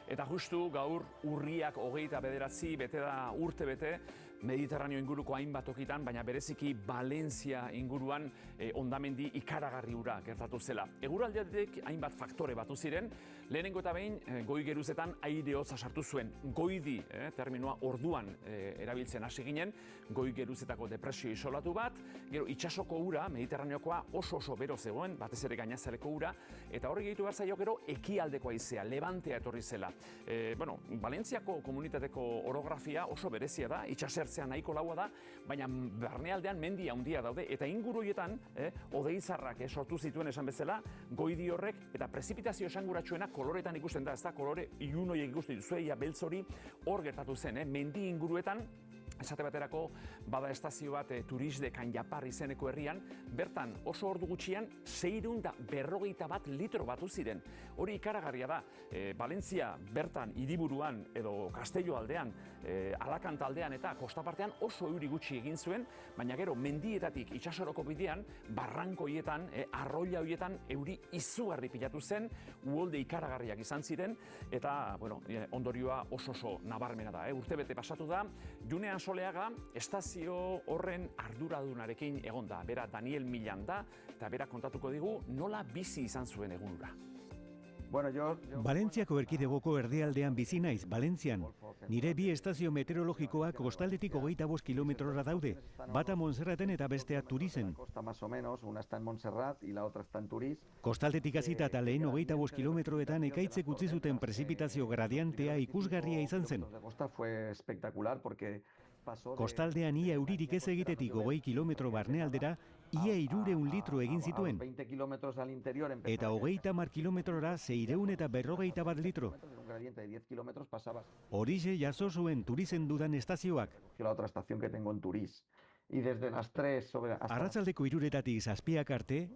Eta justu gaur urriak 29 bete da urte bete, Mediterraneo inguruko hainbat tokitan, baina bereziki Valentzia inguruan hondamendi ikaragarri hura gertatu zela. Eguraldiatik hainbat faktore batu ziren, lehenengo eta behin goi geruzetan aire hotza sartu zuen. Goidi, terminoa orduan erabiltzen hasi ginen, goi geruzetako depresio isolatu bat, gero itsasoko ura, Mediterraneokoa oso bero zegoen, batez ere gainazaleko ura, eta horri gehitu behar zaio gero ekialdeko haizea, levantea etorri zela. Valentziako komunitateko orografia oso berezia da, itsasertzea nahiko laua da, baina barnealdean mendi handia daude, eta inguru horietan, odeizarrak sortu zituen esan bezala, goidi horrek, eta prezipitazio esanguratsuena koloretan ikusten da, ez da, kolore ilun horiek ikusten dituzue, beltz hori hor gertatu zen, mendi inguruetan, esate baterako, bada estazio bat Turisde Kanjapar izeneko herrian, bertan oso ordu gutxian 641 litro batu ziren. Hori ikaragarria da, Valentzia bertan hiriburuan edo Castello aldean, Alakant aldean eta kostapartean oso euri gutxi egin zuen, baina gero mendietatik itsasoroko bidean, barranko horietan, arroila horietan euri izugarri pilatu zen, uholde ikaragarriak izan ziren, eta ondorioa oso nabarmena da. Urtebete pasatu da, Junean Soleaga estazio horren arduradunarekin egon da. Bera Daniel Millan da, eta bera kontatuko digu nola bizi izan zuen egunura. Valentziako erkidegoko erdialdean bizi naiz, Valentzian. Nire bi estazio meteorologikoak kostaldetik 25 kilometrora daude, bata Montserraten eta bestea Turizen. Kostaldetik hasita eta lehen 25 kilometroetan ekaitzek utzi zuten prezipitazio gradientea ikusgarria izan zen. Kostaldean ia euririk ez egitetik 20 kilometro barnealdera, ia 300 litro egin zituen. Eta 30 kilometrora 641 litro. Horixe jaso zuen Turizen dudan estazioak. Arratsaldeko 3:00 zazpiak arte,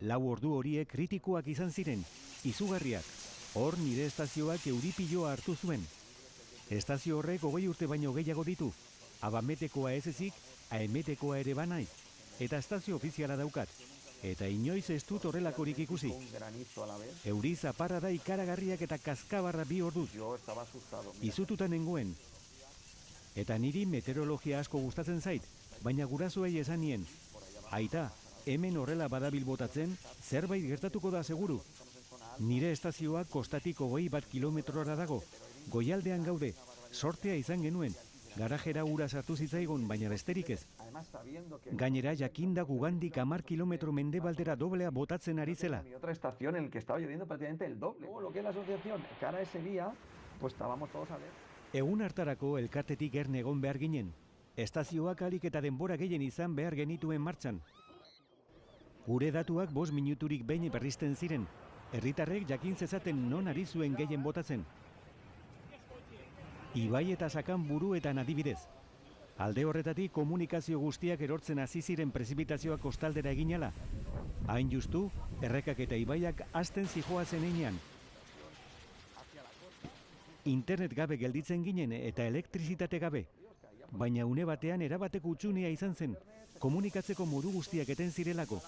4 ordu horiek kritikoak izan ziren, izugarriak. Hor nire estazioak euripiloa hartu zuen. Estazio horrek 20 urte baino gehiago ditu. Abametekoa ez ezik, aemetekoa ere banaiz. Eta estazio ofiziala daukat. Eta inoiz ez dut horrelakorik ikusi. Euri zaparra da ikaragarriak eta kaskabarra 2 orduz. Izututa nengoen. Eta niri meteorologia asko gustatzen zait, baina gurasoei esan nien. Aita, hemen horrela badabil botatzen, zerbait gertatuko da seguru. Nire estazioa kostatik 21 kilometrora dago. Goialdean gaude, sortea izan genuen. Garajera ura sartu zitzaigun, baina besterik ez. Gainera, jakinda gugandik 10 kilometro mendebaldera doblea botatzen ari zela. Egun hartarako elkartetik erne egon behar ginen. Estazioak alik eta denbora gehien izan behar genituen martxan. Gure datuak 5 minuturik behin berrizten ziren. Herritarrek jakin zezaten non ari zuen gehien botatzen. Ibai eta Sakan buruetan adibidez. Alde horretatik komunikazio guztiak erortzen hasi ziren prezipitazioa kostaldera eginala. Hain justu, errekak eta ibaiak hasten zijoazen heinean. Internet gabe gelditzen ginen eta elektrizitate gabe. Baina une batean erabateko hutsunea izan zen, komunikatzeko modu guztiak eten zirelako.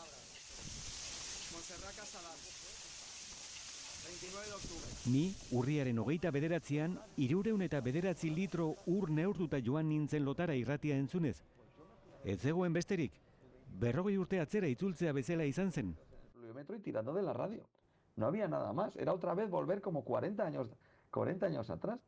Ni, urriaren 29an, 309 litro ur neurtuta joan nintzen lotara irratia entzunez. Ez zegoen besterik, 40 urte atzera itzultzea bezala izan zen. No había nada más, era otra vez volver como 40 años atrás.